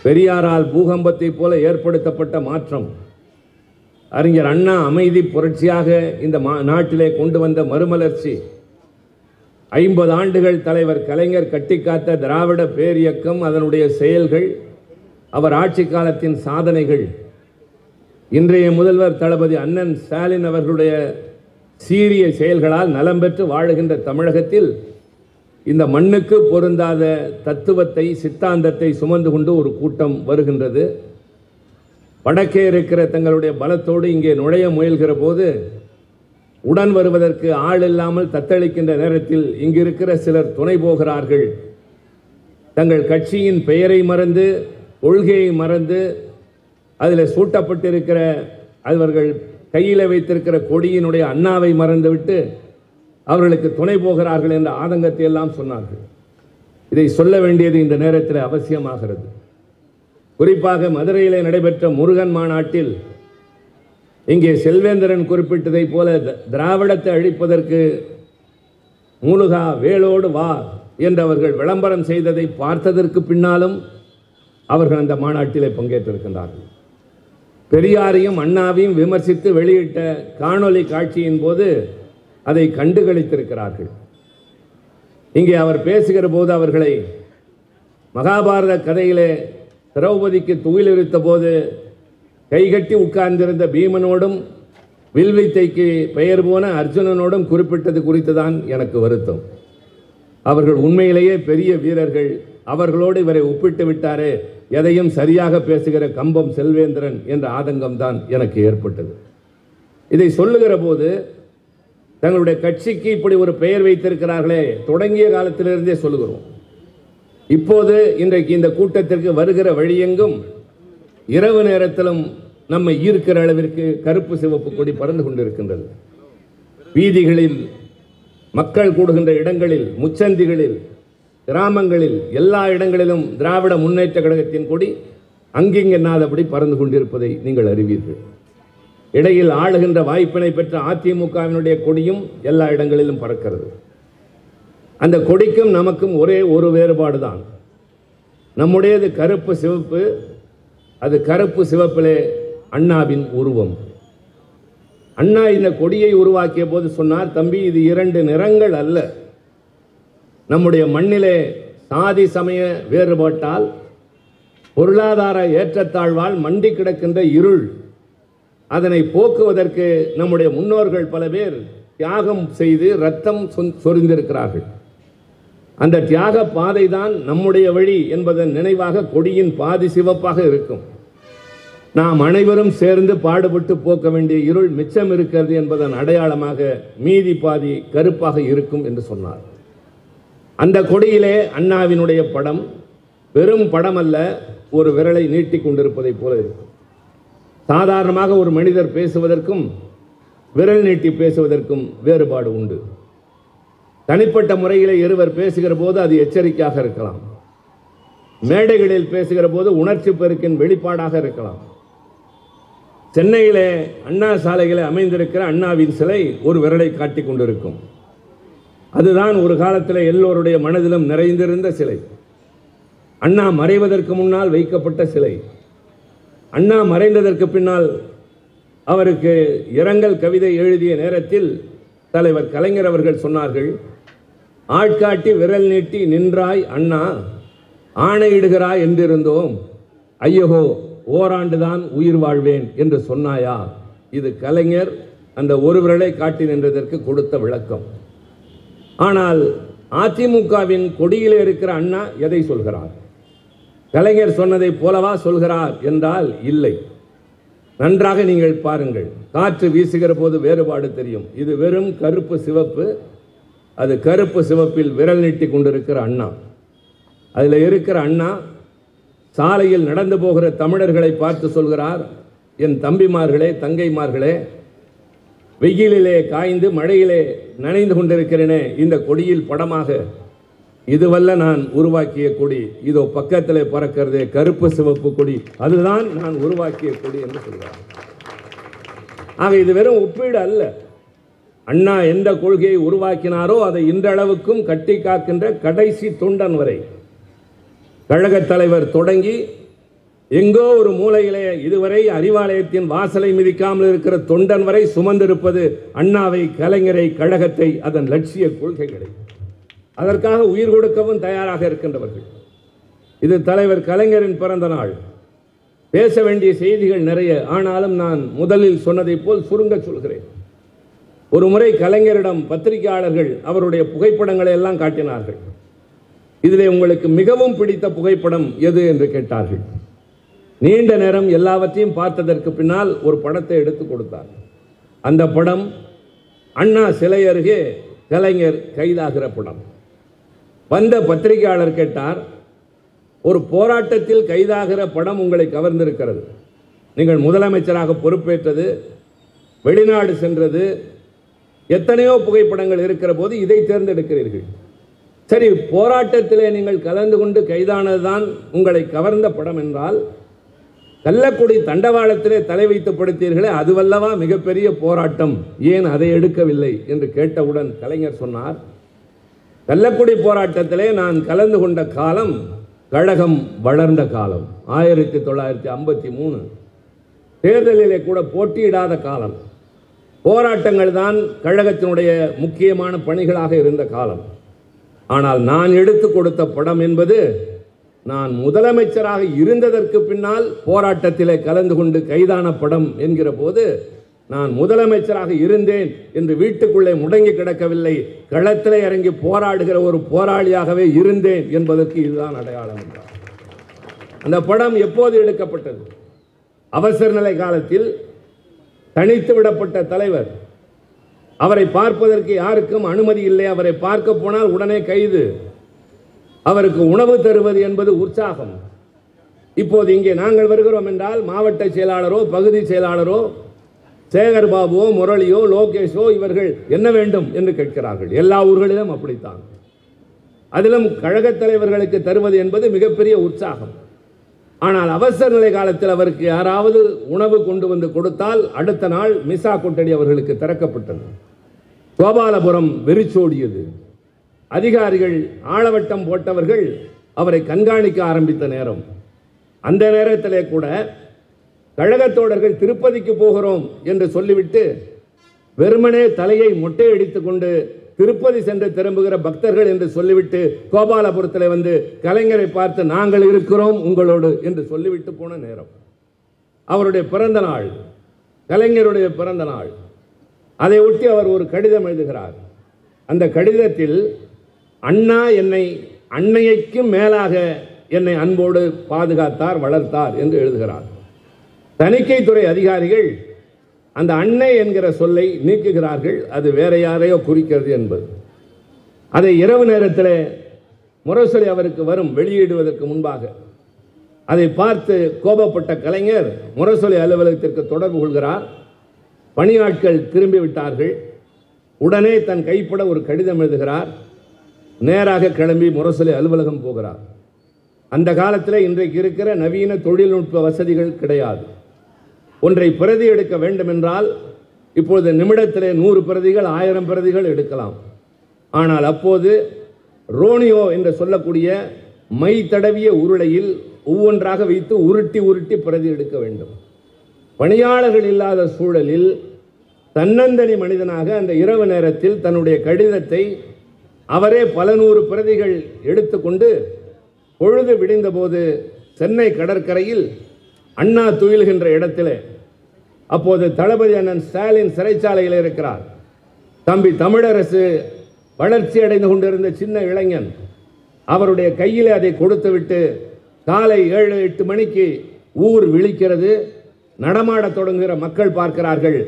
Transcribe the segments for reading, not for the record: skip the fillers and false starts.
பெரியாரால் பூகம்பத்தை போல ஏற்படுத்தப்பட்ட மாற்றம், அறிஞர் அண்ணா அமைதி புரட்சியாக இந்த நாட்டிலே கொண்டு வந்த மறுமலர்ச்சி, 50 ஆண்டுகள் தலைவர் கலைஞர் கட்டிக்காத்த திராவிட பேரியக்கம், அதனுடைய செயல்கள், அவர் ஆட்சி காலத்தின் சாதனைகள், இன்றைய முதல்வர் தளபதி அண்ணன் ஸ்டாலின் அவர்களுடைய சீரிய செயல்களால் நலம் பெற்று வாழுகின்ற தமிழகத்தில் இந்த மண்ணுக்கு பொருந்தாத தத்துவத்தை, சித்தாந்தத்தை சுமந்து கொண்டு ஒரு கூட்டம் வருகின்றது. வடக்கே இருக்கிற தங்களுடைய பலத்தோடு இங்கே நுழைய முயல்கிற போது உடன் வருவதற்கு ஆள் இல்லாமல் தத்தளிக்கின்ற நேரத்தில் இங்கிருக்கிற சிலர் துணை போகிறார்கள். தங்கள் கட்சியின் பெயரை மறந்து, கொள்கையை மறந்து, அதில் சூட்டப்பட்டிருக்கிற அவர்கள் கையில் வைத்திருக்கிற கொடியினுடைய அண்ணாவை மறந்துவிட்டு அவர்களுக்கு துணை போகிறார்கள் என்ற ஆதங்கத்தை எல்லாம் சொன்னார்கள். இதை சொல்ல வேண்டியது இந்த நேரத்தில் அவசியமாகிறது. குறிப்பாக மதுரையிலே நடைபெற்ற முருகன் மாநாட்டில் இங்கே செல்வேந்திரன் குறிப்பிட்டதை போல திராவிடத்தை அழிப்பதற்கு மூலுகா வேளோடு வா என்றவர்கள் விளம்பரம் செய்ததை பார்த்ததற்கு பின்னாலும் அவர்கள் அந்த மாநாட்டிலே பங்கேற்றிருக்கின்றார்கள். பெரியாரையும் அண்ணாவையும் விமர்சித்து வெளியிட்ட காணொலி காட்சியின் போது அதை கண்டுகளித்திருக்கிறார்கள். இங்கே அவர் பேசுகிற போது அவர்களை மகாபாரத கதையிலே திரௌபதிக்கு துகிலிருத்த போது கைகட்டி உட்கார்ந்திருந்த பீமனோடும் வில்வித்தைக்கு பெயர் போன அர்ஜுனனோடும் குறிப்பிட்டது குறித்து தான் எனக்கு வருத்தம். அவர்கள் உண்மையிலேயே பெரிய வீரர்கள். அவர்களோடு இவரை ஒப்பிட்டு விட்டாரே, எதையும் சரியாக பேசுகிற கம்பம் செல்வேந்திரன் என்ற ஆதங்கம்தான் எனக்கு ஏற்பட்டது. இதை சொல்லுகிற போது தங்களுடைய கட்சிக்கு இப்படி ஒரு பெயர் வைத்திருக்கிறார்களே, தொடங்கிய காலத்திலிருந்தே சொல்லுகிறோம். இப்போது இன்றைக்கு இந்த கூட்டத்திற்கு வருகிற வழியெங்கும் இரவு நேரத்திலும் நம்மை ஈர்க்கிற அளவிற்கு கருப்பு சிவப்பு கொடி பறந்து கொண்டிருக்கின்றது. வீதிகளில், மக்கள் கூடுகின்ற இடங்களில், முச்சந்திகளில், கிராமங்களில், எல்லா இடங்களிலும் திராவிட முன்னேற்ற கழகத்தின் கொடி அங்கிங்கென்னாதபடி பறந்து கொண்டிருப்பதை நீங்கள் அறிவீர்கள். இடையில் ஆளுகின்ற வாய்ப்பினை பெற்ற அதிமுகவினுடைய கொடியும் எல்லா இடங்களிலும் பறக்கிறது. அந்த கொடிக்கும் நமக்கும் ஒரே ஒரு வேறுபாடு தான். நம்முடையது கருப்பு சிவப்பு, அது கருப்பு சிவப்பிலே அண்ணாவின் உருவம். அண்ணா இந்த கொடியை உருவாக்கிய போது சொன்னார், தம்பி இது 2 நிறங்கள் அல்ல. நம்முடைய மண்ணிலே சாதி சமய வேறுபாட்டால், பொருளாதார ஏற்றத்தாழ்வால் மண்டி கிடக்கின்ற இருள், அதனை போக்குவதற்கு நம்முடைய முன்னோர்கள் பல பேர் தியாகம் செய்து ரத்தம் சொரிந்திருக்கிறார்கள். அந்த தியாக பாதை தான் நம்முடைய வழி என்பதன் நினைவாக கொடியின் பாதி சிவப்பாக இருக்கும். நாம் அனைவரும் சேர்ந்து பாடுபட்டு போக்க வேண்டிய இருள் மிச்சம் இருக்கிறது என்பதன் அடையாளமாக மீதி பாதி கருப்பாக இருக்கும் என்று சொன்னார். அந்த கொடியிலே அண்ணாவினுடைய படம் வெறும் படம் அல்ல, ஒரு விரலை நீட்டி கொண்டிருப்பதை போல இருக்கும். சாதாரணமாக ஒரு மனிதர் பேசுவதற்கும் விரல் நீட்டி பேசுவதற்கும் வேறுபாடு உண்டு. தனிப்பட்ட முறையில் இருவர் பேசுகிற போது அது எச்சரிக்கையாக இருக்கலாம். மேடைகளில் பேசுகிற போது உணர்ச்சி பெருக்கின் வெளிப்பாடாக இருக்கலாம். சென்னையிலே அண்ணா சாலைகளை அமைந்திருக்கிற அண்ணாவின் சிலை ஒரு விரலை காட்டிக் கொண்டிருக்கும். அதுதான் ஒரு காலத்தில் எல்லோருடைய மனதிலும் நிறைந்திருந்த சிலை. அண்ணா மறைவதற்கு முன்னால் வைக்கப்பட்ட சிலை. அண்ணா மறைந்ததற்கு பின்னால் அவருக்கு இரங்கல் கவிதை எழுதிய நேரத்தில் தலைவர் கலைஞர் அவர்கள் சொன்னார்கள், ஆட்காட்டி விரல் நீட்டி நின்றாய் அண்ணா, ஆணையிடுகிறாய் என்றிருந்தோம், ஐயகோ ஓராண்டுதான் உயிர் வாழ்வேன் என்று சொன்னாயா. இது கலைஞர் அந்த ஒரு விரலை காட்டி நின்றதற்கு கொடுத்த விளக்கம். ஆனால் அதிமுகவின் கொடியிலே இருக்கிற அண்ணா எதை சொல்கிறார்? கலைஞர் சொன்னதை போலவா சொல்கிறார் என்றால் இல்லை. நன்றாக நீங்கள் பாருங்கள், காற்று வீசுகிற போது வேறுபாடு தெரியும். இது வெறும் கருப்பு சிவப்பு, அது கருப்பு சிவப்பில் விரல் நீட்டி கொண்டிருக்கிற அண்ணா. அதில் இருக்கிற அண்ணா சாலையில் நடந்து போகிற தமிழர்களை பார்த்து சொல்கிறார், என் தம்பிமார்களே, தங்கைமார்களே, வெயிலிலே காய்ந்து மழையிலே நனைந்து கொண்டிருக்கிறேனே, இந்த கொடியில் படமாக இதுவல்ல நான் உருவாக்கிய கொடி, இதோ பக்கத்திலே பறக்கிறதே கருப்பு சிவப்பு கொடி, அதுதான் நான் உருவாக்கிய கொடி என்று சொல்கிறார். ஆக இது வெறும் ஒப்பீடு அல்ல. அண்ணா எந்த கொள்கையை உருவாக்கினாரோ அதை இன்றளவுக்கும் கட்டி காக்கின்ற கடைசி தொண்டன் வரை, கழகத் தலைவர் தொடங்கி எங்கோ ஒரு மூலையிலே இதுவரை அறிவாலயத்தின் வாசலை மிதிக்காமல் இருக்கிற தொண்டன் வரை சுமந்திருப்பது அண்ணாவை, கலைஞரை, கழகத்தை, அதன் லட்சிய கொள்கைகளை. அதற்காக உயிர் கொடுக்கவும் தயாராக இருக்கின்றவர்கள். இது தலைவர் கலைஞரின் பிறந்த நாள். பேச வேண்டிய செய்திகள் நிறைய. ஆனாலும் நான் முதலில் சொன்னதை போல் சுருங்க சொல்கிறேன். ஒரு முறை கலைஞரிடம் பத்திரிகையாளர்கள் அவருடைய புகைப்படங்களை எல்லாம் காட்டினார்கள். இதிலே உங்களுக்கு மிகவும் பிடித்த புகைப்படம் எது என்று கேட்டார்கள். நீண்ட நேரம் எல்லாவற்றையும் பார்த்ததற்கு பின்னால் ஒரு படத்தை எடுத்து கொடுத்தார். அந்த படம் அண்ணா சிலை அருகே கலைஞர் கைதாகிற படம். வந்த பத்திரிகையாளர் கேட்டார், ஒரு போராட்டத்தில் கைதாகிற படம் உங்களை கவர்ந்திருக்கிறது. நீங்கள் முதலமைச்சராக பொறுப்பேற்றது, வெளிநாடு சென்றது, எத்தனையோ புகைப்படங்கள் இருக்கிற போது இதை தேர்ந்தெடுக்கிறீர்கள். சரி, போராட்டத்திலே நீங்கள் கலந்து கொண்டு கைதானதுதான் உங்களை கவர்ந்த படம் என்றால், கள்ளக்குடி தண்டவாளத்திலே தலை வைத்து படுத்தீர்களே, அதுவல்லவா மிகப்பெரிய போராட்டம், ஏன் அதை எடுக்கவில்லை என்று கேட்டவுடன் கலைஞர் சொன்னார், கள்ளக்குடி போராட்டத்திலே நான் கலந்து கொண்ட காலம் கழகம் வளர்ந்த காலம். 1953 தேர்தலிலே கூட போட்டியிடாத காலம். போராட்டங்கள் தான் கழகத்தினுடைய முக்கியமான பணிகளாக இருந்த காலம். ஆனால் நான் எடுத்து கொடுத்த படம் என்பது நான் முதலமைச்சராக இருந்ததற்கு பின்னால் போராட்டத்திலே கலந்து கொண்டு கைதான படம் என்கிற போது, நான் முதலமைச்சராக இருந்தேன் என்று வீட்டுக்குள்ளே முடங்கி கிடக்கவில்லை, களத்திலே இறங்கி போராடுகிற ஒரு போராளியாகவே இருந்தேன் என்பதற்கு இதுதான் அடையாளம் என்றார். அந்த படம் எப்போது எடுக்கப்பட்டது? அவசர நிலை காலத்தில் தனித்து விடப்பட்ட தலைவர். அவரை பார்ப்பதற்கு யாருக்கும் அனுமதி இல்லை. அவரை பார்க்க போனால் உடனே கைது. அவருக்கு உணவு தருவது என்பது உற்சாகம். இப்போது இங்கே நாங்கள் வருகிறோம் என்றால் மாவட்ட செயலாளரோ, பகுதி செயலாளரோ, சேகர் பாபுவோ, முரளியோ, லோகேஷோ இவர்கள் என்ன வேண்டும் என்று கேட்கிறார்கள். எல்லா ஊர்களிலும் அப்படித்தான். அதிலும் கழகத் தலைவர்களுக்கு தருவது என்பது மிகப்பெரிய உற்சாகம். ஆனால் அவசர நிலை காலத்தில் அவருக்கு யாராவது உணவு கொண்டு வந்து கொடுத்தால் அடுத்த நாள் மிசா கொட்டடி அவர்களுக்கு திறக்கப்பட்டது. கோபாலபுரம் வெறிச்சோடியது. அதிகாரிகள் ஆளவட்டம் போட்டவர்கள் அவரை கண்காணிக்க ஆரம்பித்த நேரம். அந்த நேரத்திலே கூட கழகத்தோடர்கள் திருப்பதிக்கு போகிறோம் என்று சொல்லிவிட்டு வெறுமனே தலையை மொட்டையடித்துக் கொண்டு திருப்பதி சென்று திரும்புகிற பக்தர்கள் என்று சொல்லிவிட்டு கோபாலபுரத்தில் வந்து கலைஞரை பார்த்து நாங்கள் இருக்கிறோம் உங்களோடு என்று சொல்லிவிட்டு போன நேரம். அவருடைய பிறந்த நாள், கலைஞருடைய பிறந்த நாள். அதை ஒட்டி அவர் ஒரு கடிதம் எழுதுகிறார். அந்த கடிதத்தில் அண்ணா என்னை அன்னையைக்கும் மேலாக என்னை அன்போடு பாதுகாத்தார், வளர்த்தார் என்று எழுதுகிறார். தணிக்கைத்துறை அதிகாரிகள் அந்த அன்னை என்கிற சொல்லை நீக்குகிறார்கள். அது வேற யாரையோ குறிக்கிறது என்பது. அதை இரவு நேரத்தில் முரசொலி அவருக்கு வரும் வெளியிடுவதற்கு முன்பாக அதை பார்த்து கோபப்பட்ட கலைஞர் முரசொலி அலுவலகத்திற்கு தொடர்பு கொள்கிறார். பணியாட்கள் திரும்பிவிட்டார்கள். உடனே தன் கைப்பட ஒரு கடிதம் எழுதுகிறார். நேராக கிளம்பி முரசொலி அலுவலகம் போகிறார். அந்த காலத்தில் இன்றைக்கு இருக்கிற நவீன தொழில்நுட்ப வசதிகள் கிடையாது. ஒன்றை பிரதி எடுக்க வேண்டும் என்றால் இப்பொழுது நிமிடத்திலே 100 பிரதிகள் 1000 பிரதிகள் எடுக்கலாம். ஆனால் அப்போது ரோனியோ என்று சொல்லக்கூடிய மை தடவிய உருளையில் ஒவ்வொன்றாக வைத்து உருட்டி உருட்டி பிரதி எடுக்க வேண்டும். பணியாளர்கள் இல்லாத சூழலில் தன்னந்தனி மனிதனாக அந்த இரவு நேரத்தில் தன்னுடைய கடிதத்தை அவரே பல 100 பிரதிகள் எடுத்துக்கொண்டு பொழுது விடிந்தபோது சென்னை கடற்கரையில் அண்ணா துயில்கின்ற இடத்திலே, அப்போது தளபதி அண்ணன் ஸ்டாலின் சிறைச்சாலையில் இருக்கிறார். தம்பி தமிழரசு வளர்ச்சி அடைந்து கொண்டிருந்த சின்ன இளைஞன் அவருடைய கையில் அதை கொடுத்துவிட்டு காலை 7-8 மணிக்கு ஊர் விழிக்கிறது. நடமாடத் தொடங்குகிற மக்கள் பார்க்கிறார்கள்.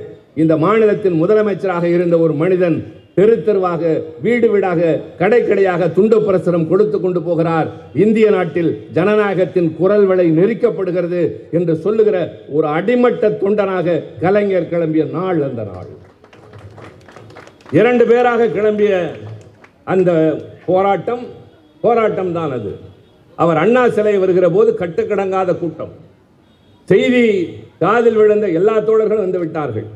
இந்த மாநிலத்தின் முதலமைச்சராக இருந்த ஒரு மனிதன் தெரு தெருவாக, வீடு வீடாக, கடை கடையாக துண்டு பிரசுரம் கொடுத்து கொண்டு போகிறார். இந்திய நாட்டில் ஜனநாயகத்தின் குரல் வளை நெரிக்கப்படுகிறது என்று சொல்லுகிற ஒரு அடிமட்ட தொண்டனாக கலைஞர் கிளம்பிய நாள் அந்த நாள். 2 பேராக கிளம்பிய அந்த போராட்டம் தான் அது. அவர் அண்ணா சிலை வருகிற போது கட்டுக்கடங்காத கூட்டம். செய்தி காதில் விழுந்த எல்லா தோழர்களும் வந்து விட்டார்கள்.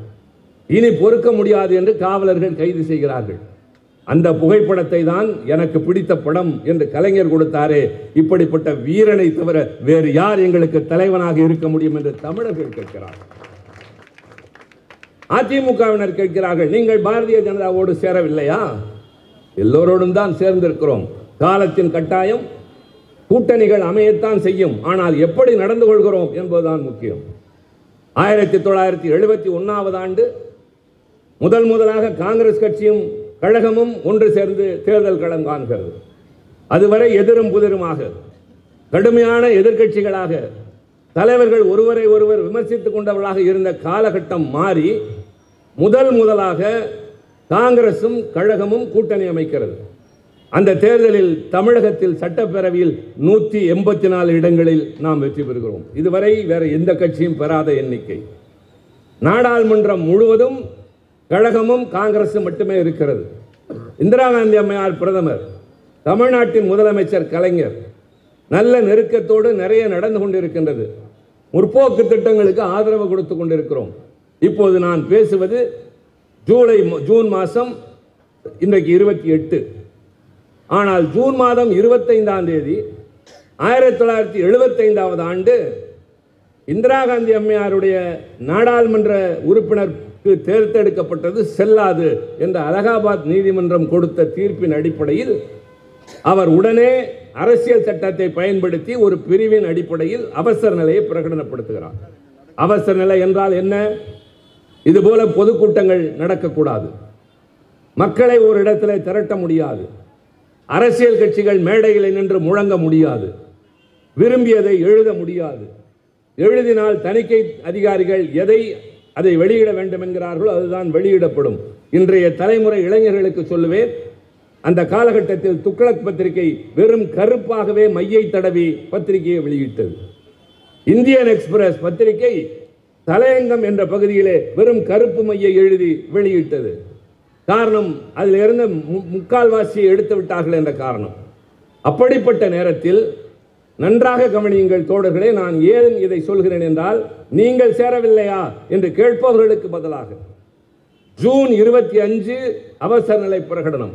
இனி பொறுக்க முடியாது என்று காவலர்கள் கைது செய்கிறார்கள். அந்த புகைப்படத்தை தான் எனக்கு பிடித்த படம் என்று கலைஞர் கொடுத்தாரே, இப்படிப்பட்ட வீரனை தவிர வேறு யார் எங்களுக்கு தலைவனாக இருக்க முடியும் என்று தமிழர்கள் கேட்கிறார்கள். அதிமுகவினர் கேட்கிறார்கள், நீங்கள் பாரதிய ஜனதாவோடு சேரவில்லையா? எல்லோரோடும் தான் சேர்ந்திருக்கிறோம். காலத்தின் கட்டாயம் கூட்டணிகள் அமையத்தான் செய்யும், ஆனால் எப்படி நடந்து கொள்கிறோம் என்பதுதான் முக்கியம். 1971 ஆண்டு முதலாக காங்கிரஸ் கட்சியும் கழகமும் ஒன்று சேர்ந்து தேர்தல் களம் காண்கிறது. அதுவரை எதிரும் புதிருமாக கடுமையான எதிர்க்கட்சிகளாக தலைவர்கள் ஒருவரை ஒருவர் விமர்சித்துக் கொண்டவர்களாக இருந்த காலகட்டம் மாறி முதலாக காங்கிரசும் கழகமும் கூட்டணி அமைக்கிறது. அந்த தேர்தலில் தமிழகத்தில் சட்டப்பேரவையில் 184 இடங்களில் நாம் வெற்றி பெறுகிறோம். இதுவரை வேற எந்த கட்சியும் பெறாத எண்ணிக்கை. நாடாளுமன்றம் முழுவதும் கழகமும் காங்கிரசும் மட்டுமே இருக்கிறது. இந்திரா காந்தி அம்மையார் பிரதமர், தமிழ்நாட்டின் முதலமைச்சர் கலைஞர், நல்ல நெருக்கத்தோடு நிறைய நடந்து கொண்டிருக்கின்றது. முற்போக்கு திட்டங்களுக்கு ஆதரவு கொடுத்து கொண்டிருக்கிறோம். இப்போது நான் பேசுவது ஜூன் மாதம், இன்றைக்கு 28. ஆனால் ஜூன் மாதம் 25ஆம் தேதி 1975ஆவது ஆண்டு இந்திரா காந்தி அம்மையாருடைய நாடாளுமன்ற உறுப்பினருக்கு தேர்ந்தெடுக்கப்பட்டது செல்லாது என்ற அலகாபாத் நீதிமன்றம் கொடுத்த தீர்ப்பின் அடிப்படையில் அவர் உடனே அரசியல் சட்டத்தை பயன்படுத்தி ஒரு பிரிவின் அடிப்படையில் அவசர நிலையை பிரகடனப்படுத்துகிறார். அவசர நிலை என்றால் என்ன? இதுபோல பொதுக்கூட்டங்கள் நடக்கக்கூடாது, மக்களை ஒரு இடத்தில் திரட்ட முடியாது, அரசியல் கட்சிகள் மேடைகளில் நின்று முழங்க முடியாது, விரும்பியதை எழுத முடியாது, எழுதினால் தணிக்கை அதிகாரிகள் அதை வெளியிட வேண்டும் என்கிறார்களோ அதுதான் வெளியிடப்படும். இன்றைய தலைமுறை இளைஞர்களுக்கு சொல்லுவேன், அந்த காலகட்டத்தில் துக்ளக் பத்திரிகை வெறும் கருப்பாகவே மையை தடவி பத்திரிகையை வெளியிட்டது. இந்தியன் எக்ஸ்பிரஸ் பத்திரிகை தலையங்கம் என்ற பகுதியிலே வெறும் கருப்பு மையை எழுதி வெளியிட்டது. காரணம், அதில் இருந்த முக்கால்வாசியை எடுத்து விட்டார்கள் என்ற காரணம். அப்படிப்பட்ட நேரத்தில் நன்றாக கவனியுங்கள் தோழர்களே, நான் ஏன் இதை சொல்கிறேன் என்றால், நீங்கள் சேரவில்லையா என்று கேட்பவர்களுக்கு பதிலாக ஜூன் 25 அவசர நிலை பிரகடனம்,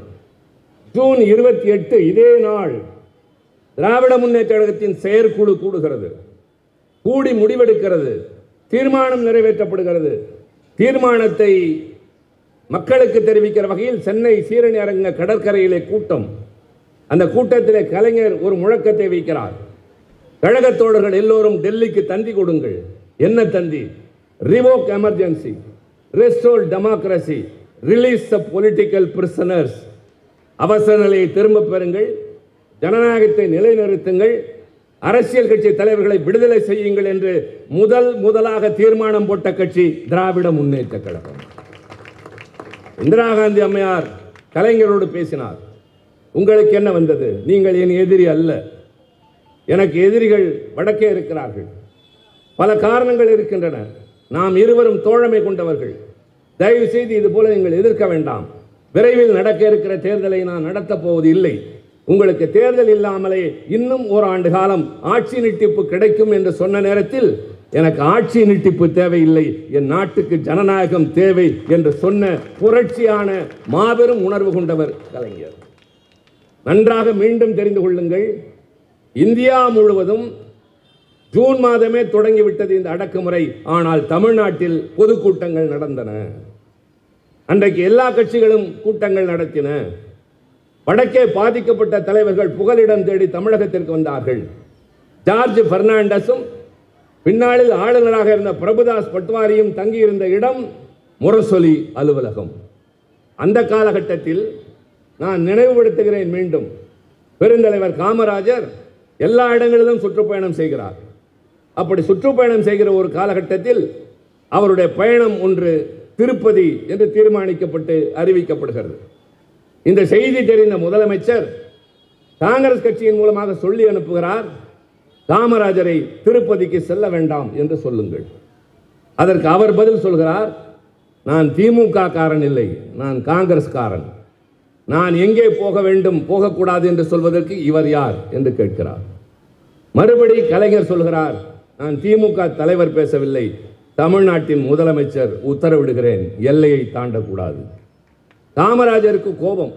ஜூன் 28 இதே நாள் திராவிட முன்னேற்ற கழகத்தின் செயற்குழு கூடுகிறது, கூடி முடிவெடுக்கிறது, தீர்மானம் நிறைவேற்றப்படுகிறது. தீர்மானத்தை மக்களுக்கு தெரிவிக்கிற வகையில் சென்னை சீரணி அரங்க கடற்கரையிலே கூட்டம். அந்த கூட்டத்திலே கலைஞர் ஒரு முழக்கத்தை வைக்கிறார், கழகத் தோழர்கள் எல்லோரும் டெல்லிக்கு தந்தி கொடுங்கள். என்ன தந்தி? Revoke emergency, restore democracy, release the political prisoners. அவசர நிலையை திரும்ப பெறுங்கள், ஜனநாயகத்தை நிலைநிறுத்துங்கள், அரசியல் கட்சி தலைவர்களை விடுதலை செய்யுங்கள் என்று முதலாக தீர்மானம் போட்ட கட்சி திராவிட முன்னேற்ற கழகம். இந்திரா காந்தி அம்மையார் கலைஞரோடு பேசினார். உங்களுக்கு என்ன வந்தது? நீங்கள் என் எதிரி அல்ல, எனக்கு எதிரிகள் வடக்கே இருக்கிறார்கள், பல காரணங்கள் இருக்கின்றன, நாம் இருவரும் தோழமை கொண்டவர்கள், தயவு செய்து இது போல நீங்கள் எதிர்க்க வேண்டாம், விரைவில் நடக்க இருக்கிற தேர்தலை நான் நடத்தப் போவது இல்லை, உங்களுக்கு தேர்தல் இல்லாமலே இன்னும் ஓராண்டு காலம் ஆட்சி நீட்டிப்பு கிடைக்கும் என்று சொன்ன நேரத்தில் எனக்கு ஆட்சி நீட்டிப்பு தேவையில்லை, என் நாட்டுக்கு ஜனநாயகம் தேவை என்று சொன்ன புரட்சியான மாபெரும் உணர்வு கொண்டவர் கலைஞர். நன்றாக மீண்டும் தெரிந்து கொள்ளுங்கள், இந்தியா முழுவதும் ஜூன் மாதமே தொடங்கிவிட்டது இந்த அடக்குமுறை. ஆனால் தமிழ்நாட்டில் பொதுக்கூட்டங்கள் நடந்தன. அன்றைக்கு எல்லா கட்சிகளும் கூட்டங்கள் நடத்தின. வடக்கே பாதிக்கப்பட்ட தலைவர்கள் புகலிடம் தேடி தமிழகத்திற்கு வந்தார்கள். ஜார்ஜ் பெர்னாண்டஸும் பின்னாளில் ஆளுநராக இருந்த பிரபுதாஸ் பட்வாரியும் தங்கியிருந்த இடம் முரசொலி அலுவலகம். அந்த காலகட்டத்தில் நான் நினைவுபடுத்துகிறேன் மீண்டும், பெருந்தலைவர் காமராஜர் எல்லா இடங்களிலும் சுற்றுப்பயணம் செய்கிறார். அப்படி சுற்றுப்பயணம் செய்கிற ஒரு காலகட்டத்தில் அவருடைய பயணம் ஒன்று திருப்பதி என்று தீர்மானிக்கப்பட்டு அறிவிக்கப்படுகிறது. இந்த செய்தி தெரிந்த முதலமைச்சர் காங்கிரஸ் கட்சியின் மூலமாக சொல்லி அனுப்புகிறார், காமராஜரை திருப்பதிக்கு செல்ல வேண்டாம் என்று சொல்லுங்கள். அதற்கு அவர் பதில் சொல்கிறார், நான் திமுக காரன் இல்லை, நான் காங்கிரஸ் காரன், நான் எங்கே போக வேண்டும் போகக்கூடாது என்று சொல்வதற்கு இவர் யார் என்று கேட்கிறார். மறுபடி கலைஞர் சொல்கிறார், நான் திமுக தலைவர் பேசவில்லை, தமிழ்நாட்டின் முதலமைச்சர் உத்தரவிடுகிறேன், எல்லையை தாண்டக்கூடாது. காமராஜருக்கு கோபம்,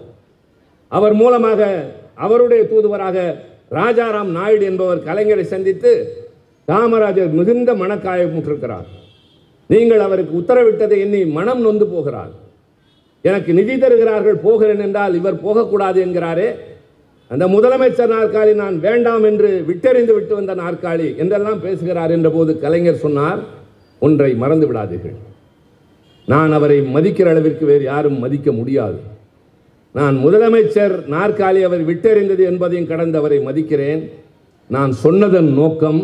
அவர் மூலமாக அவருடைய தூதுவராக ராஜாராம் நாயுடு என்பவர் கலைஞரை சந்தித்து காமராஜர் மிகுந்த மனக்காயமுற்றிருக்கிறார். நீங்கள் அவருக்கு உத்தரவிட்டதை எண்ணி மனம் நொந்து போகிறார். எனக்கு நிதி தருகிறார்கள் போகிறேன் என்றால் இவர் போகக்கூடாது என்கிறாரே, அந்த முதலமைச்சர் நாற்காலி நான் வேண்டாம் என்று விட்டெறிந்து விட்டு வந்த நாற்காலி என்றெல்லாம் பேசுகிறார் என்ற போது கலைஞர் சொன்னார், ஒன்றை மறந்து விடாதீர்கள், நான் அவரை மதிக்கிற அளவிற்கு வேறு யாரும் மதிக்க முடியாது. நான் முதலமைச்சர் நாற்காலி அவர் விட்டெறிந்தது என்பதையும் கடந்து அவரை மதிக்கிறேன். நான் சொன்னதன் நோக்கம்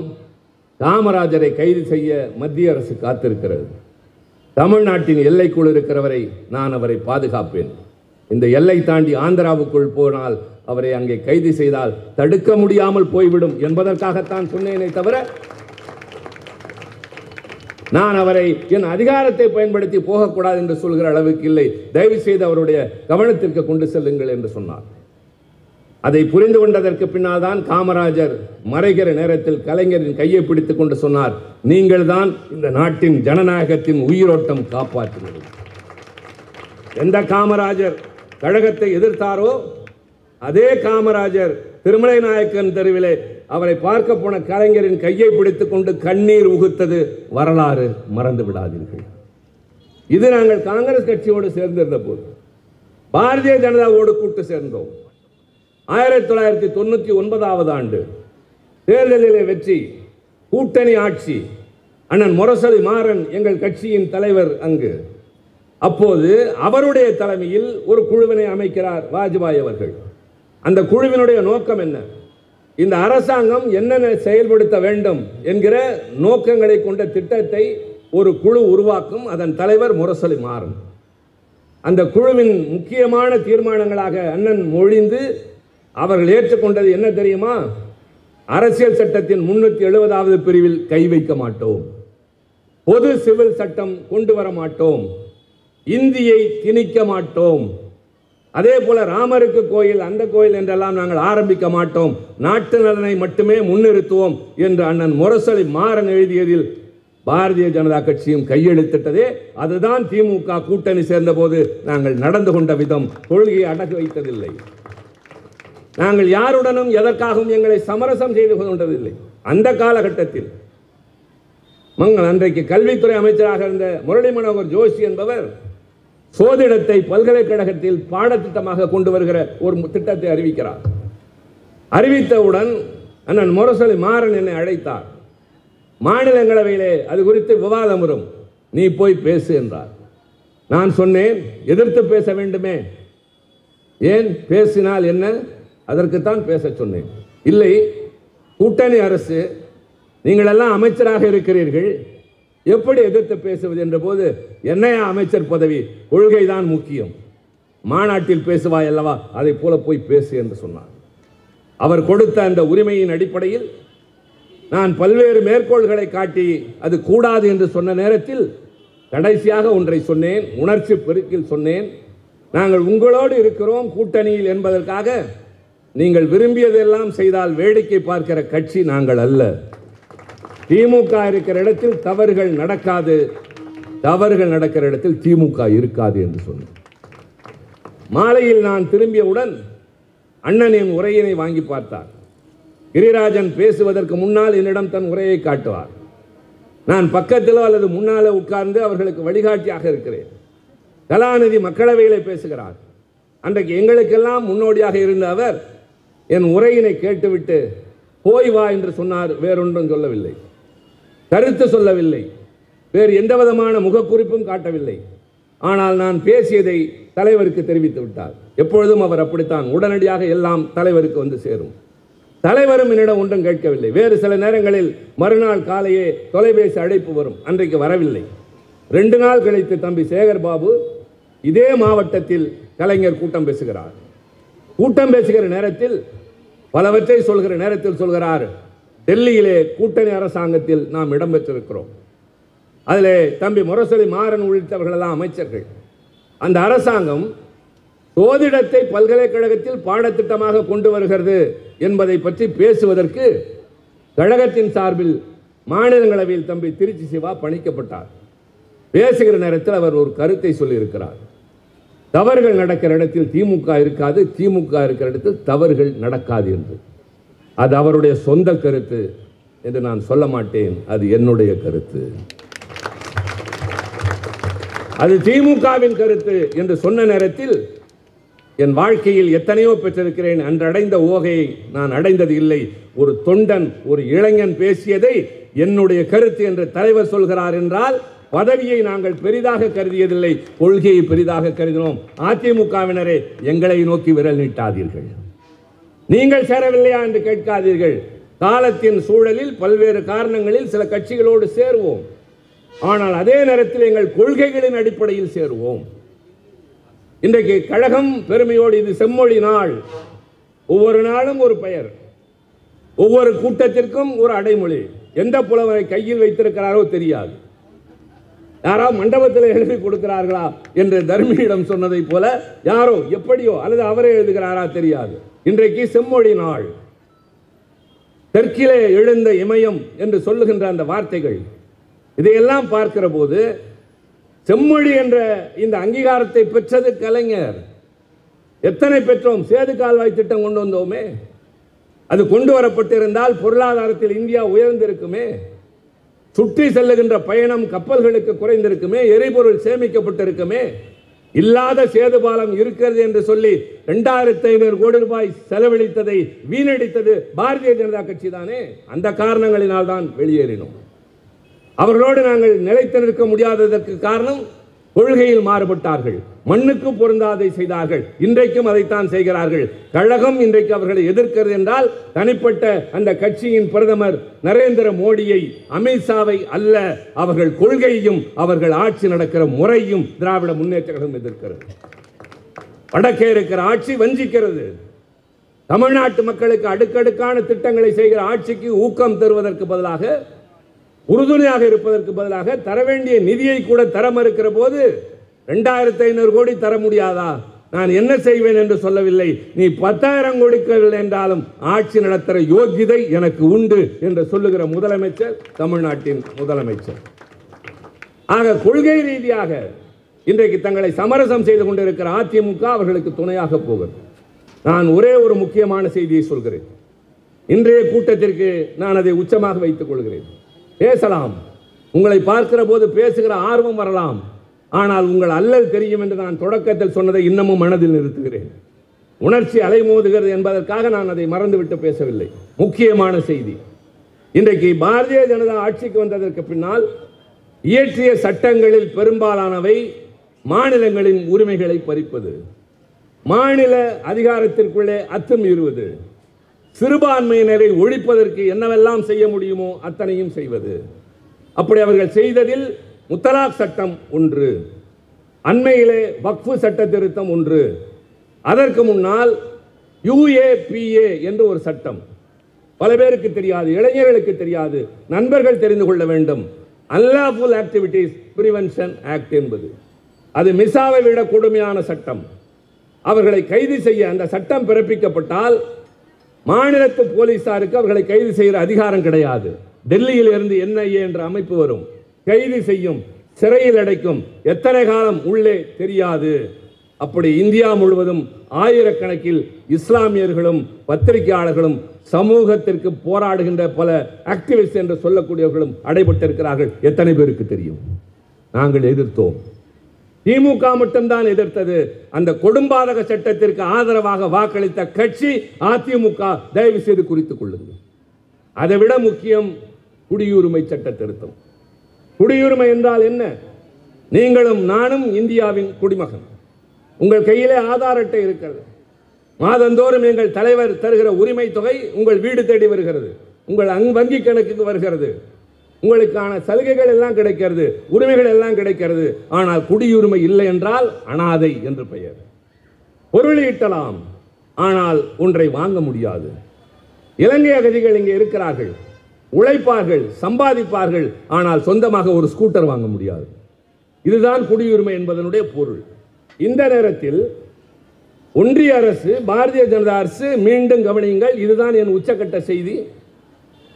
காமராஜரை கைது செய்ய மத்திய அரசு காத்திருக்கிறது. தமிழ்நாட்டின் எல்லைக்குள் இருக்கிறவரை நான் அவரை பாதுகாப்பேன். இந்த எல்லை தாண்டி ஆந்திராவுக்குள் போனால் அவரை அங்கே கைது செய்தால் தடுக்க முடியாமல் போய்விடும் என்பதற்காகத்தான் சொன்னேனே தவிர நான் அவரை என் அதிகாரத்தை பயன்படுத்தி போகக்கூடாது என்று சொல்கிற அளவுக்கு இல்லை. தயவு செய்து அவருடைய கவனத்திற்கு கொண்டு செல்லுங்கள் என்று சொன்னார். அதை புரிந்து கொண்டதற்கு பின்னால் தான் காமராஜர் மறைகிற நேரத்தில் கலைஞரின் கையை பிடித்துக் கொண்டு சொன்னார், நீங்கள் தான் இந்த நாட்டின் ஜனநாயகத்தின் உயிரோட்டம் காப்பாற்றுகிறது. எந்த காமராஜர் கழகத்தை எதிர்த்தாரோ அதே காமராஜர் திருமலை நாயக்கன் தெருவிலே அவரை பார்க்க போன கலைஞரின் கையை பிடித்துக் கொண்டு கண்ணீர் உகுத்தது வரலாறு, மறந்து விடாதீர்கள். இது நாங்கள் காங்கிரஸ் கட்சியோடு சேர்ந்திருந்த போது. பாரதிய ஜனதாவோடு கூட்டு சேர்ந்தோம். 1999 ஆண்டு தேர்தலிலே வெற்றி, கூட்டணி ஆட்சி. அண்ணன் முரசொலி மாறன் எங்கள் கட்சியின் தலைவர் அங்கு. அப்போது அவருடைய தலைமையில் ஒரு குழுவினை அமைக்கிறார் வாஜ்பாய் அவர்கள். அந்த குழுவினுடைய நோக்கம் என்ன? இந்த அரசாங்கம் என்னென்ன செயல்படுத்த வேண்டும் என்கிற நோக்கங்களை கொண்ட திட்டத்தை ஒரு குழு உருவாக்கும். அதன் தலைவர் முரசொலி மாறன். அந்த குழுவின் முக்கியமான தீர்மானங்களாக அண்ணன் மொழிந்து அவர்கள் ஏற்றுக்கொண்டது என்ன தெரியுமா? அரசியல் சட்டத்தின் 370வது பிரிவில் கை வைக்க மாட்டோம், பொது சிவில் சட்டம் கொண்டு வர மாட்டோம், இந்தியை திணிக்க மாட்டோம், அதே போல ராமருக்கு கோயில் அந்த கோயில் என்றெல்லாம் நாங்கள் ஆரம்பிக்க மாட்டோம், நாட்டு நலனை மட்டுமே முன்னிறுத்துவோம் என்று அண்ணன் முரசொலி மாறன் எழுதியதில் பாரதிய ஜனதா கட்சியும் கையெழுத்திட்டதே. அதுதான் திமுக கூட்டணி சேர்ந்த போது நாங்கள் நடந்து கொண்ட விதம். கொள்கையை அடக்கி வைத்ததில்லை. நாங்கள் யாருடனும் எதற்காகவும் எங்களை சமரசம் செய்து கொண்டதில்லை. அந்த காலகட்டத்தில் அன்றைக்கு கல்வித்துறை அமைச்சராக இருந்த முரளி மனோகர் ஜோஷி என்பவர் சோதிடத்தை பல்கலைக்கழகத்தில் பாடத்திட்டமாக கொண்டு வருகிற ஒரு திட்டத்தை அறிவிக்கிறார். அறிவித்தவுடன் அண்ணன் முரசொலி மாறன் என்னை அழைத்தார். மாநிலங்களவையிலே அது குறித்து விவாதம் வரும், நீ போய் பேசு என்றார். நான் சொன்னேன், எதிர்த்து பேச வேண்டுமே, ஏன் பேசினால் என்ன, அதற்குத்தான் பேச சொன்னேன். இல்லை, கூட்டணி அரசு, நீங்கள் எல்லாம் அமைச்சராக இருக்கிறீர்கள், எப்படி எதிர்த்து பேசுவது என்ற போது, என்னையா அமைச்சர் பதவி, கொள்கை தான் முக்கியம், மாநாட்டில் பேசுவாய் அல்லவா, அதை போல போய் பேசு என்று சொன்னார். அவர் கொடுத்த அந்த உரிமையின் அடிப்படையில் நான் பல்வேறு மேற்கோள்களை காட்டி அது கூடாது என்று சொன்ன நேரத்தில் கடைசியாக ஒன்றை சொன்னேன், உணர்ச்சி பெருக்கில் சொன்னேன், நாங்கள் உங்களோடு இருக்கிறோம் கூட்டணியில் என்பதற்காக நீங்கள் விரும்பியதெல்லாம் செய்தால் வேடிக்கை பார்க்கிற கட்சி நாங்கள் அல்ல. திமுக இருக்கிற இடத்தில் தவறுகள் நடக்காது, தவறுகள் நடக்கிற இடத்தில் திமுக இருக்காது என்று சொன்னேன். மாலையில் நான் திரும்பியவுடன் அண்ணன் என் உரையினை வாங்கி பார்த்தார். கிரிராஜன் பேசுவதற்கு முன்னால் என்னிடம் தன் உரையை காட்டுவார். நான் பக்கத்திலோ அல்லது முன்னாலே உட்கார்ந்து அவர்களுக்கு வழிகாட்டியாக இருக்கிறேன். கலாநிதி மக்களவையிலே பேசுகிறார். அன்றைக்கு எங்களுக்கெல்லாம் முன்னோடியாக இருந்த அவர் என் உரையினை கேட்டுவிட்டு போய் வா என்று சொன்னார். வேறொன்றும் சொல்லவில்லை, கருத்து சொல்லவில்லை, வேறு எந்த விதமான முகக்குறிப்பும் காட்டவில்லை. ஆனால் நான் பேசியதை தலைவருக்கு தெரிவித்து விட்டார். எப்பொழுதும் அவர் அப்படித்தான், உடனடியாக எல்லாம் தலைவருக்கு வந்து சேரும். தலைவரும் என்னிடம் ஒன்றும் கேட்கவில்லை. வேறு சில நேரங்களில் மறுநாள் காலையே தொலைபேசி அழைப்பு வரும், அன்றைக்கு வரவில்லை. 2 நாள் கழித்து தம்பி சேகர் பாபு இதே மாவட்டத்தில் கலைஞர் கூட்டம் பேசுகிறார். கூட்டம் பேசுகிற நேரத்தில் பலவற்றை சொல்கிற நேரத்தில் சொல்கிறார், டெல்லியிலே கூட்டணி அரசாங்கத்தில் நாம் இடம்பெற்றிருக்கிறோம், அதிலே தம்பி முரசொலி மாறன் உள்ளிட்டவர்களெல்லாம் அமைச்சர்கள். அந்த அரசாங்கம் சோதிடத்தை பல்கலைக்கழகத்தில் பாடத்திட்டமாக கொண்டு வருகிறது என்பதை பற்றி பேசுவதற்கு கழகத்தின் சார்பில் மாநிலங்களவையில் தம்பி திருச்சி சிவா பணிக்கப்பட்டார். பேசுகிற நேரத்தில் அவர் ஒரு கருத்தை சொல்லியிருக்கிறார். தவறுகள் நடக்கிற இடத்தில் திமுக இருக்காது, திமுக இருக்கிற இடத்தில் தவறுகள் நடக்காது என்று. அது அவருடைய சொந்த கருத்து என்று நான் சொல்ல மாட்டேன், அது என்னுடைய கருத்து. அது திமுகவின் கருத்து என்று சொன்ன நேரத்தில் என் வாழ்க்கையில் எத்தனையோ பெற்றிருக்கிறேன். அன்றடைந்த ஓகையை நான் அடைந்தது இல்லை. ஒரு தொண்டன், ஒரு இளைஞன் பேசியதை என்னுடைய கருத்து என்று தலைவர் சொல்கிறார் என்றால் பதவியை நாங்கள் பெரிதாக கருதியதில்லை, கொள்கையை பெரிதாக கருதினோம். அதிமுகவினரே, எங்களை நோக்கி விரல் நீட்டாதீர்கள். நீங்கள் சேரவில்லையா என்று கேட்காதீர்கள். காலத்தின் சூழலில் பல்வேறு காரணங்களில் சில கட்சிகளோடு சேருவோம். ஆனால் அதே நேரத்தில் எங்கள் கொள்கைகளின் அடிப்படையில் சேருவோம். இன்றைக்கு கழகம் பெருமையோடு இது செம்மொழி நாள். ஒவ்வொரு நாளும் ஒரு பெயர், ஒவ்வொரு கூட்டத்திற்கும் ஒரு அடைமொழி. எந்த புலவரை கையில் வைத்திருக்கிறாரோ தெரியாது. யாராவது மண்டபத்தில் எழுதி கொடுக்கிறார்களா என்று தர்மியிடம் சொன்னதை போல யாரோ எப்படியோ அல்லது அவரே எழுதுகிறாரா தெரியாது. இன்றைக்கு செம்மொழி நாள். தெற்கிலே எழுந்த இமயம் என்று சொல்லுகின்ற அந்த வார்த்தைகள், இதையெல்லாம் பார்க்கிற போது செம்மொழி என்ற இந்த அங்கீகாரத்தை பெற்றது கலைஞர். எத்தனை பெற்றோம்? சேது கால்வாய் திட்டம் கொண்டு வந்தோமே, அது கொண்டு வரப்பட்டிருந்தால் பொருளாதாரத்தில் இந்தியா உயர்ந்திருக்குமே. சுற்றி செல்லுகின்ற பயணம் கப்பல்களுக்கு குறைந்திருக்குமே, எரிபொருள் சேமிக்கப்பட்டிருக்குமே. இல்லாத சேது பாலம் இருக்கிறது என்று சொல்லி 2500 கோடி ரூபாய் செலவழித்ததை வீணடித்தது பாரதிய ஜனதா கட்சி தானே. அந்த காரணங்களினால் தான் வெளியேறினோம். அவர்களோடு நாங்கள் நிலைத்து நிற்க முடியாததற்கு காரணம் கொள்கையில் மாறுபட்டார்கள், மண்ணுக்கு பொருந்தாதை செய்தார்கள். இன்றைக்கும் அதைத்தான் செய்கிறார்கள். கழகம் இன்றைக்கு அவர்களை எதிர்க்கிறது என்றால் தனிப்பட்ட அந்த கட்சியின் பிரதமர் நரேந்திர மோடியை, அமித்ஷாவை அல்ல, அவர்கள் கொள்கையையும் அவர்கள் ஆட்சி நடக்கிற முறையும் திராவிட முன்னேற்ற கழகம் எதிர்க்கிறது. வடக்கே இருக்கிற ஆட்சி வஞ்சிக்கிறது. தமிழ்நாட்டு மக்களுக்கு அடுக்கடுக்கான திட்டங்களை செய்கிற ஆட்சிக்கு ஊக்கம் தருவதற்கு பதிலாக, உறுதுணையாக இருப்பதற்கு பதிலாக தர வேண்டிய நிதியை கூட தர மறுக்கிற போது 2500 கோடி தர முடியாதா? நான் என்ன செய்வேன் என்று சொல்லவில்லை. நீ 10,000 கோடிகள் என்றாலும் ஆட்சி நடத்துகிற யோகிதை எனக்கு உண்டு என்று சொல்லுகிற முதலமைச்சர் தமிழ்நாட்டின் முதலமைச்சர். ஆக கொள்கை ரீதியாக இன்றைக்கு தங்களை சமரசம் செய்து கொண்டிருக்கிற அதிமுக அவர்களுக்கு துணையாக போகிறது. நான் ஒரே ஒரு முக்கியமான செய்தியை சொல்கிறேன். இன்றைய கூட்டத்திற்கு நான் அதை உச்சமாக வைத்துக் கொள்கிறேன். பேசலாம், உங்களை பார்க்கிற போது பேசுகிற ஆர்வம் வரலாம். ஆனால் உங்கள் அல்லல் தெரியும் என்று நான் தொடக்கத்தில் சொன்னதை இன்னமும் மனதில் நிறுத்துகிறேன். உணர்ச்சி அலைமோதுகிறது என்பதற்காக நான் அதை மறந்துவிட்டு பேசவில்லை. முக்கியமான செய்தி, இன்றைக்கு பாரதிய ஜனதா ஆட்சிக்கு வந்ததற்கு பின்னால் இயற்றிய சட்டங்களில் பெரும்பாலானவை மாநிலங்களின் உரிமைகளை பறிப்பது, மாநில அதிகாரத்திற்குள்ளே அத்துமீறுவது, சிறுபான்மையினரை ஒழிப்பதற்கு என்னவெல்லாம் செய்ய முடியுமோ அத்தனையும் செய்வது. அப்படி அவர்கள் செய்ததில் முத்தலாக் சட்டம் ஒன்று, அண்மையிலே வக்ஃபு சட்ட திருத்தம் ஒன்று, அதற்கு முன்னால் UAPA என்று ஒரு சட்டம். பல பேருக்கு தெரியாது, இளைஞர்களுக்கு தெரியாது, நண்பர்கள் தெரிந்து கொள்ள வேண்டும். அன்லாஃபுல் ஆக்டிவிட்டீஸ் பிரிவென்ஷன் ஆக்ட் என்பது, அது மிசாவை விட கொடுமையான சட்டம். அவர்களை கைது செய்ய அந்த சட்டம் பிறப்பிக்கப்பட்டால் மாநிலத்து போலீசாருக்கு அவர்களை கைது செய்கிற அதிகாரம் கிடையாது. டெல்லியில் இருந்து NIA என்ற அமைப்பு வரும், கைது செய்யும், சிறையில் அடைக்கும், எத்தனை காலம் உள்ளே தெரியாது. அப்படி இந்தியா முழுவதும் ஆயிரக்கணக்கில் இஸ்லாமியர்களும் பத்திரிகையாளர்களும் சமூகத்திற்கு போராடுகின்ற பல ஆக்டிவிஸ்ட் என்று சொல்லக்கூடியவர்களும் அடைபட்டிருக்கிறார்கள். எத்தனை பேருக்கு தெரியும்? நாங்கள் எதிர்த்தோம். திமுக மட்டும்தான் எதிர்த்தது. அந்த கொடும்பாதக சட்டத்திற்கு ஆதரவாக வாக்களித்த கட்சி அதிமுக. தயவு செய்து குறித்துக் கொள்ளுங்கள். அதைவிட முக்கியம் குடியுரிமை சட்ட திருத்தம். குடியுரிமை என்றால் என்ன? நீங்களும் நானும் இந்தியாவின் குடிமகன். உங்கள் கையிலே ஆதார் அட்டை இருக்கிறது. மாதந்தோறும் எங்கள் தலைவர் தருகிற உரிமை தொகை உங்கள் வீடு தேடி வருகிறது, உங்கள் வங்கி கணக்குக்கு வருகிறது. உங்களுக்கான சலுகைகள் எல்லாம் கிடைக்கிறது, உரிமைகள் எல்லாம் கிடைக்கிறது. ஆனால் குடியுரிமை இல்லை என்றால் அனாதை என்று பெயர். பொருள் ஈட்டலாம், ஆனால் ஒன்றை வாங்க முடியாது. இலங்கை அகதிகள் இங்கே இருக்கிறார்கள், உழைப்பார்கள், சம்பாதிப்பார்கள், ஆனால் சொந்தமாக ஒரு ஸ்கூட்டர் வாங்க முடியாது. இதுதான் குடியுரிமை என்பதனுடைய பொருள். இந்த நேரத்தில் ஒன்றிய அரசு, பாரதிய ஜனதா அரசு, மீண்டும் கவனியுங்கள், இதுதான் என் உச்சக்கட்ட செய்தி.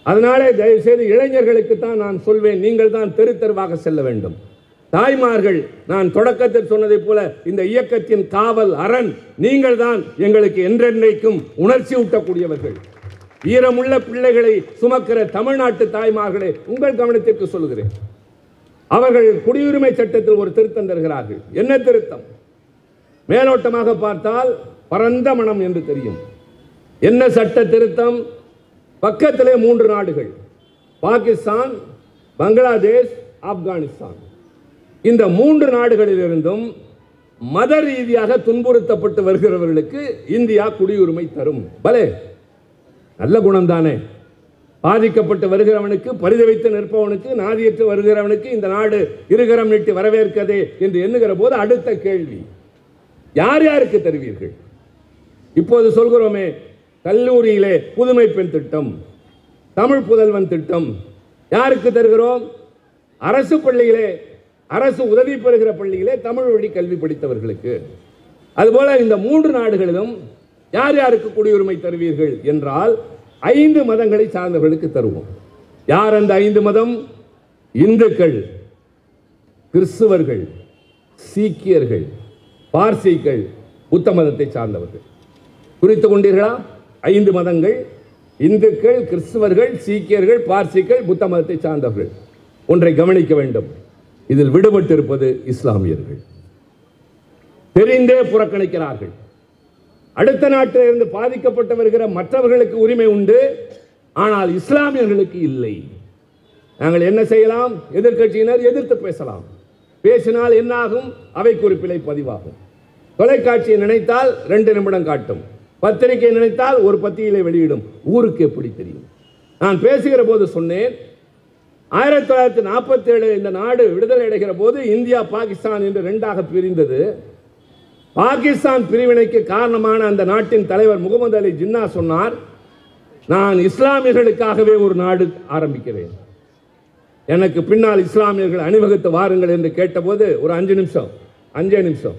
அதனாலே தயவுசெய்து இளைஞர்களுக்கு தான் நான் சொல்வேன், நீங்கள் தான் தெரு தெருவாக செல்ல வேண்டும். தாய்மார்கள், நான் தொடக்கத்தில் சொன்னதைப் போல இந்த இயக்கத்தின் காவல் அரண் நீங்கள் தான். எங்களுக்கு என்றென்றைக்கும் உணர்ச்சி ஊட்டக்கூடியவர்கள். வீரமுள்ள பிள்ளைகளை சுமக்கிற தமிழ்நாட்டு தாய்மார்களே, உங்கள் கவனத்திற்கு சொல்கிறேன். அவர்கள் குடியுரிமை சட்டத்தில் ஒரு திருத்தம் தருகிறார்கள். என்ன திருத்தம்? மேலோட்டமாக பார்த்தால் பரந்த மனம் என்று தெரியும். என்ன சட்ட திருத்தம்? பக்கத்திலே 3 நாடுகள், பாகிஸ்தான், பங்களாதேஷ், ஆப்கானிஸ்தான். இந்த 3 நாடுகளிலிருந்தும் மத ரீதியாக துன்புறுத்தப்பட்டு வருகிறவர்களுக்கு இந்தியா குடியுரிமை தரும். பலே, நல்ல குணம் தானே. பாதிக்கப்பட்டு வருகிறவனுக்கு, பரிதி வைத்து நிற்பவனுக்கு, நாதியற்று வருகிறவனுக்கு இந்த நாடு இருகரம் நீட்டி வரவேற்கதே என்று எண்ணுகிற போது அடுத்த கேள்வி, யார் யாருக்கு தருவீர்கள்? இப்போது சொல்கிறோமே, கல்லூரியிலே புதுமை பெண் திட்டம், தமிழ் புதல்வன் திட்டம், யாருக்கு தருகிறோம்? அரசு பள்ளியிலே, அரசு உதவி பெறுகிற பள்ளியிலே தமிழ் வழி கல்வி படித்தவர்களுக்கு. அதுபோல இந்த 3 நாடுகளிலும் யார் யாருக்கு குடியுரிமை தருவீர்கள் என்றால் 5 மதங்களை சார்ந்தவர்களுக்கு தருவோம். யார் அந்த 5 மதம்? இந்துக்கள், கிறிஸ்துவர்கள், சீக்கியர்கள், பார்சிகள், புத்த மதத்தை சார்ந்தவர்கள். குறித்துக் கொண்டீர்களா? 5 மதங்கள்: இந்துக்கள், கிறிஸ்துவர்கள், சீக்கியர்கள், பார்சிகள், புத்த மதத்தை சார்ந்தவர்கள். ஒன்றை கவனிக்க வேண்டும், இதில் விடுபட்டிருப்பது இஸ்லாமியர்கள். தெரிந்தே புறக்கணிக்கிறார்கள். அடுத்த நாட்டில் இருந்து பாதிக்கப்பட்டு வருகிற மற்றவர்களுக்கு உரிமை உண்டு, ஆனால் இஸ்லாமியர்களுக்கு இல்லை. நாங்கள் என்ன செய்யலாம்? எதிர்க்கட்சியினர் எதிர்த்து பேசலாம். பேசினால் என்னாகும்? அவை குறிப்பிலை பதிவாகும். தொலைக்காட்சியை நினைத்தால் 2 நிமிடம் காட்டும், பத்திரிகை நினைத்தால் ஒரு பத்தியிலே வெளியிடும். ஊருக்கு எப்படி தெரியும்? நான் பேசுகிற போது சொன்னேன், 1947 இந்த நாடு விடுதலை அடைகிற போது இந்தியா பாகிஸ்தான் என்று 2ஆக பிரிந்தது. பாகிஸ்தான் பிரிவினைக்கு காரணமான அந்த நாட்டின் தலைவர் முகமது அலி ஜின்னா சொன்னார், நான் இஸ்லாமியர்களுக்காகவே ஒரு நாடு ஆரம்பிக்கிறேன், எனக்கு பின்னால் இஸ்லாமியர்கள் அணிவகுத்து வாருங்கள் என்று கேட்டபோது ஒரு 5 நிமிஷம்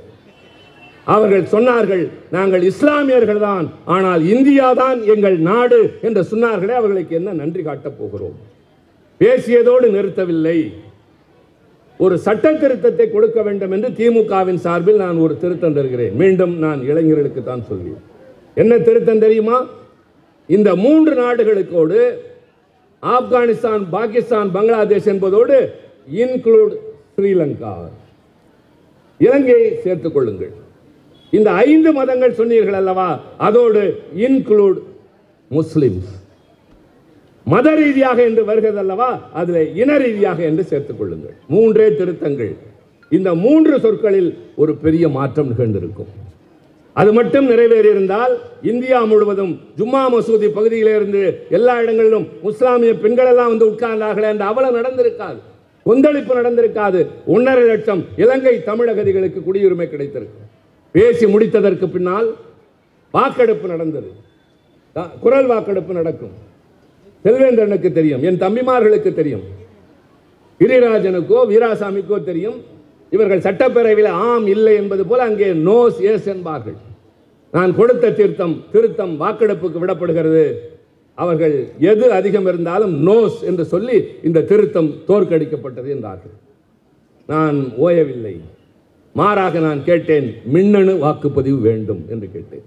அவர்கள் சொன்னார்கள், நாங்கள் இஸ்லாமியர்கள் தான், ஆனால் இந்தியா தான் எங்கள் நாடு என்று சொன்னார்களே, அவர்களுக்கு என்ன நன்றி காட்டப் போகிறோம்? பேசியதோடு நிறுத்தவில்லை. ஒரு சட்ட திருத்தத்தை கொடுக்க வேண்டும் என்று திமுகவின் சார்பில் நான் ஒரு திருத்தம் தருகிறேன். மீண்டும் நான் இளைஞர்களுக்கு தான் சொல்வேன். என்ன திருத்தம் தெரியுமா? இந்த 3 நாடுகளுக்கோடு ஆப்கானிஸ்தான், பாகிஸ்தான், பங்களாதேஷ் என்பதோடு இன்க்ளூட் ஸ்ரீலங்கா, இலங்கையை சேர்த்துக் கொள்ளுங்கள். இந்த 5 மதங்கள் சொன்னீர்கள் அல்லவா, அதோடு இன்க்ளூட் முஸ்லிம்ஸ். மத ரீதியாக என்று வருகிறது அல்லவா, அதில் இன ரீதியாக என்று சேர்த்துக் கொள்ளுங்கள். 3 திருத்தங்கள். இந்த 3 சொற்களில் ஒரு பெரிய மாற்றம் நிகழ்ந்திருக்கும். அது மட்டும் நிறைவேறியிருந்தால் இந்தியா முழுவதும் ஜும்மா மசூதி பகுதியிலிருந்து எல்லா இடங்களிலும் முஸ்லாமிய பெண்கள் எல்லாம் வந்து உட்கார்ந்தார்கள் என்ற அவலம் நடந்திருக்காது, கொந்தளிப்பு நடந்திருக்காது. 1.5 லட்சம் இலங்கை தமிழகதிகளுக்கு குடியுரிமை கிடைத்திருக்கு. பேசி முடித்ததற்கு பின்னால் வாக்கெடுப்பு நடந்தது. குரல் வாக்கெடுப்பு நடக்கும். செல்வேந்திரனுக்கு தெரியும், என் தம்பிமார்களுக்கு தெரியும், கிரிராஜனுக்கோ வீராசாமிக்கோ தெரியும். இவர்கள் சட்டப்பேரவையில் ஆம் இல்லை என்பது போல அங்கே நோஸ் எஸ் என்பார்கள். நான் கொடுத்த திருத்தம் வாக்கெடுப்புக்கு விடப்படுகிறது. அவர்கள் எது அதிகம் இருந்தாலும் நோஸ் என்று சொல்லி இந்த திருத்தம் தோற்கடிக்கப்பட்டது என்றார்கள். நான் ஓயவில்லை. மாறாக நான் கேட்டேன், மின்னணு வாக்குப்பதிவு வேண்டும் என்று கேட்டேன்.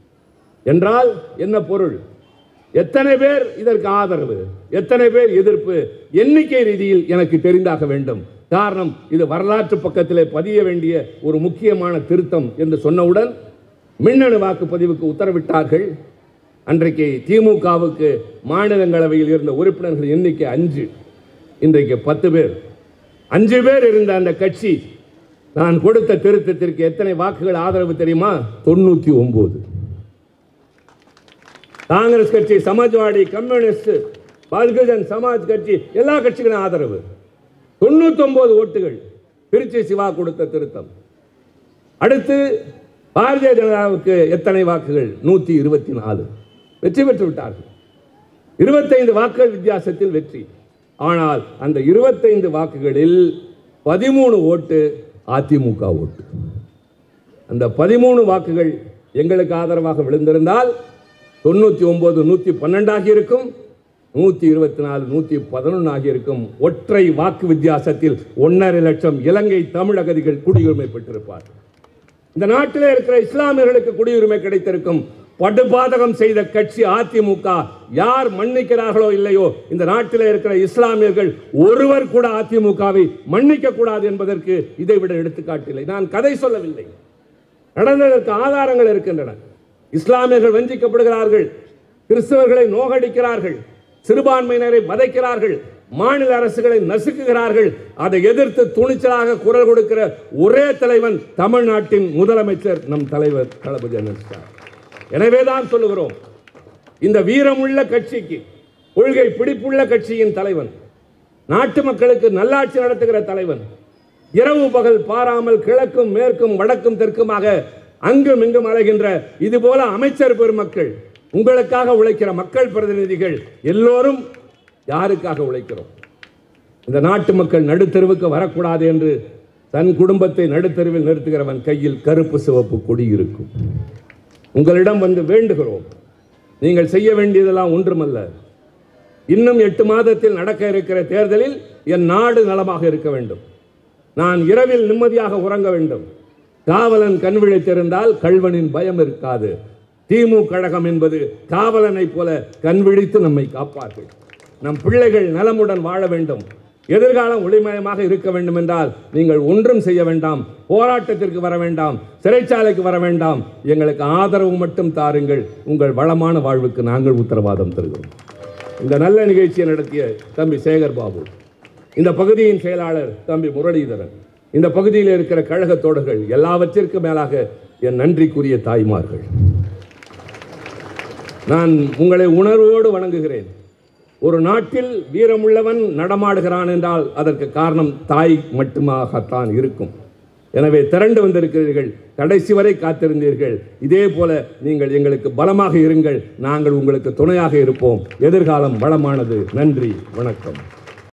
என்றால் என்ன பொருள்? எத்தனை பேர் இதற்கு ஆதரவு, எத்தனை பேர் எதிர்ப்பு, எண்ணிக்கை ரீதியில் எனக்கு தெரிந்தாக வேண்டும். காரணம், இது வரலாற்று பக்கத்திலே பதிய வேண்டிய ஒரு முக்கியமான திருத்தம் என்று சொன்னவுடன் மின்னணு வாக்குப்பதிவுக்கு உத்தரவிட்டார்கள். அன்றைக்கு திமுகவுக்கு மாநிலங்களவையில் இருந்த உறுப்பினர்கள் எண்ணிக்கை 5, இன்றைக்கு 10 பேர். 5 பேர் இருந்த அந்த கட்சி நான் கொடுத்த திருத்தத்திற்கு எத்தனை வாக்குகள் ஆதரவு தெரியுமா? 99. காங்கிரஸ் கட்சி, சமாஜ்வாடி, கம்யூனிஸ்ட், பகுஜன் சமாஜ் கட்சி, எல்லா கட்சிகளும் ஆதரவு. 99 ஓட்டுகள். திருச்சி சிவா கொடுத்த திருத்தம். அடுத்து பாரதிய ஜனதாவுக்கு எத்தனை வாக்குகள்? 124. வெற்றி பெற்று விட்டார்கள். 25 வாக்குகள் வித்தியாசத்தில் வெற்றி. ஆனால் அந்த 25 வாக்குகளில் 13 ஓட்டு அதிமுக ஓட்டு. அந்த 13 வாக்குகள் எங்களுக்கு ஆதரவாக விழுந்திருந்தால் 99 112 ஆகி இருக்கும். 124 111 ஆகியிருக்கும். ஒற்றை வாக்கு வித்தியாசத்தில் 1.5 லட்சம் இலங்கை தமிழ் அகதிகள் குடியுரிமை பெற்றிருப்பார். இந்த நாட்டிலே இருக்கிற இஸ்லாமியர்களுக்கு குடியுரிமை கிடைத்திருக்கும். படுபாதகம் செய்த கட்சி அதிமுக. யார் மன்னிக்கிறார்களோ இல்லையோ, இந்த நாட்டிலே இருக்கிற இஸ்லாமியர்கள் ஒருவர் கூட அதிமுகவை மன்னிக்க கூடாது என்பதற்கு இதைவிட எடுத்துக்காட்டில்லை. நான் கதை சொல்லவில்லை, நடந்ததற்கு ஆதாரங்கள் இருக்கின்றன. இஸ்லாமியர்கள் வஞ்சிக்கப்படுகிறார்கள், கிறிஸ்தவர்களை நோகடிக்கிறார்கள், சிறுபான்மையினரை வதைக்கிறார்கள், மாநில அரசுகளை நசுக்குகிறார்கள். அதை எதிர்த்து துணிச்சலாக குரல் கொடுக்கிற ஒரே தலைவன் தமிழ்நாட்டின் முதலமைச்சர் நம் தலைவர் தளபதி அண்ணா. எனவேதான் சொல்லுகிறோம், இந்த வீரமுள்ள கட்சிக்கு, கொள்கை பிடிப்புள்ள கட்சியின் தலைவன், நாட்டு மக்களுக்கு நல்லாட்சி நடத்துகிற தலைவன், இரவு பகல் பாராமல் கிழக்கும் மேற்கும் வடக்கும் தெற்குமாக அங்கும் இங்கும் அலைகின்ற இதுபோல அமைச்சர் பெருமக்கள், உங்களுக்காக உழைக்கிற மக்கள் பிரதிநிதிகள் எல்லோரும் யாருக்காக உழைக்கிறோம்? இந்த நாட்டு மக்கள் நடுத்தெருவுக்கு வரக்கூடாது என்று தன் குடும்பத்தை நடுத்தெருவில் நிறுத்துகிறவன் கையில் கருப்பு சிவப்பு கொடி இருக்கும். உங்களிடம் வந்து வேண்டுகிறோம், நீங்கள் செய்ய வேண்டியதெல்லாம் ஒன்றுமல்ல. இன்னும் 8 மாதத்தில் நடக்க இருக்கிற தேர்தலில் என் நாடு நலமாக இருக்க வேண்டும். நான் இரவில் நிம்மதியாக உறங்க வேண்டும். காவலன் கண் விழித்திருந்தால் கள்வனின் பயம் இருக்காது. திமுக கழகம் என்பது காவலனை போல கண் விழித்து நம்மை காப்பார்கள். நம் பிள்ளைகள் நலமுடன் வாழ வேண்டும், எதிர்காலம் ஒளிமயமாக இருக்க வேண்டும் என்றால் நீங்கள் ஒன்றும் செய்ய வேண்டாம், போராட்டத்திற்கு வர வேண்டாம், சிறைச்சாலைக்கு வர வேண்டாம். எங்களுக்கு ஆதரவு மட்டும் தாருங்கள். உங்கள் வளமான வாழ்வுக்கு நாங்கள் உத்தரவாதம் தருகிறோம். இந்த நல்ல நிகழ்ச்சியை நடத்திய தம்பி சேகர் பாபு, இந்த பகுதியின் செயலாளர் தம்பி முரளிதரன், இந்த பகுதியில் இருக்கிற கழக தோழர்கள், எல்லாவற்றிற்கும் மேலாக என் நன்றிக்குரிய தாய்மார்கள், நான் உங்களை உணர்வோடு வணங்குகிறேன். ஒரு நாட்டில் வீரமுள்ளவன் நடமாடுகிறான் என்றால் அதற்கு காரணம் தாய் மட்டுமாகத்தான் இருக்கும். எனவே திரண்டு வந்திருக்கிறீர்கள், கடைசி வரை காத்திருந்தீர்கள். இதே போல நீங்கள் எங்களுக்கு பலமாக இருங்கள், நாங்கள் உங்களுக்கு துணையாக இருப்போம். எதிர்காலம் வளமானது. நன்றி, வணக்கம்.